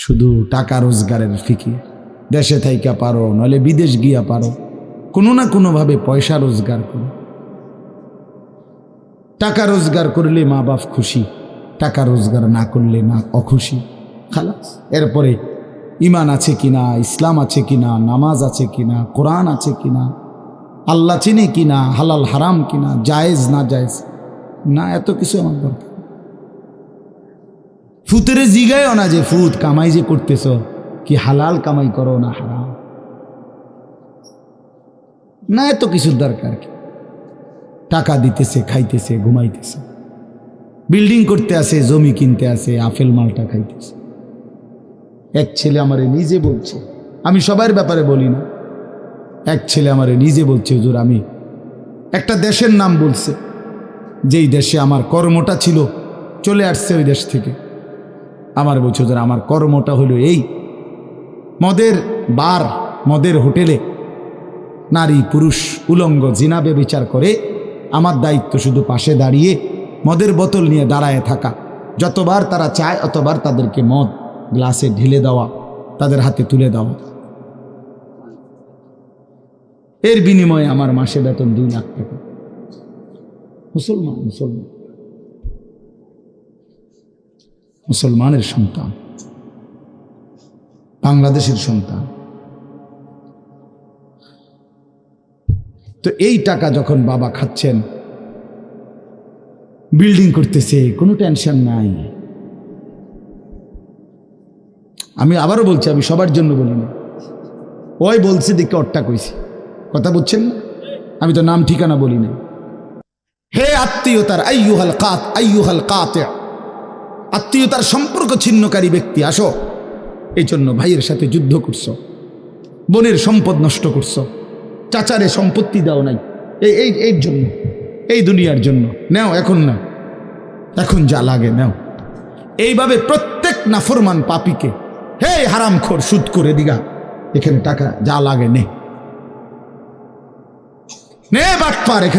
শুধু টাকা রোজগারের ফিকির। দেশে থাইকা পারো, নইলে বিদেশ গিয়া পারো, কোনো না কোনোভাবে পয়সা রোজগার করো। টাকা রোজগার করলে মা বাপ খুশি, টাকা রোজগার না করলে না অখুশি, খালাস। এরপরে ইমান আছে কিনা, ইসলাম আছে কিনা, নামাজ আছে কিনা, কোরআন আছে কিনা, আল্লাহ চিনে কিনা, হালাল হারাম কিনা, জায়েজ না জায়েজ না, এত কিছু আমার দরকার। ফুতেরে জিগায়ও না যে ফুত কামাই যে করতেছ কি হালাল কামাই করো না হারাম, না এত কিছুর দরকার কি। টাকা দিতেছে, খাইতেছে, ঘুমাইতেছে, বিল্ডিং করতে আসে, জমি কিনতে আসে, আপেল মালটা খাইতেছে। এক ছেলে আমারে নিজে বলছে, আমি সবার ব্যাপারে বলি না, এক ছেলে আমারে নিজে বলছে, হুজুর আমি একটা দেশের নাম বলছে, যেই দেশে আমার কর্মটা ছিল, চলে আসছে ওই দেশ থেকে। আমার বলছে, হুজুর আমার কর্মটা হলো এই, মদের বার, মদের হোটেলে নারী পুরুষ উলঙ্গ জিনা ব্যভিচার করে, আমার দায়িত্ব শুধু পাশে দাঁড়িয়ে মদের বোতল নিয়ে দাঁড়ায় থাকা, যতবার তারা চায় অতবার তাদেরকে মদ গ্লাসে ঢেলে দেওয়া, তাদের হাতে তুলে দেওয়া। এর বিনিময়ে আমার মাসে বেতন 2 লাখ টাকা। মুসলমান, মুসলমান, মুসলমানের সন্তান, বাংলাদেশের সন্তান। তো এই টাকা যখন বাবা খাচ্ছেন, বিল্ডিং করতেছে, কোনো টেনশন নাই। আমি আবারও বলছি, আমি সবার জন্য বলি না, ওই বলছে দেখে অট্টা কইছি, কথা বুঝছেন না, আমি তো নাম ঠিকানা বলি না। হে আত্মীয়তার আইয়ুহাল কাতি', আত্মীয়তার সম্পর্ক ছিন্নকারী ব্যক্তি, আসো। এই জন্য ভাইয়ের সাথে যুদ্ধ করছো, বোনের সম্পদ নষ্ট করছো, চাচারে সম্পত্তি দাও নাই, এই জন্য, এই দুনিয়ার জন্য নাও, এখন না, এখন যা লাগে নাও। এইভাবে প্রত্যেক নাফরমান পাপীকে, হে হারামখোর সুদ করে দিগা, এখানে টাকা যা লাগে নে, বাটপার এখানে।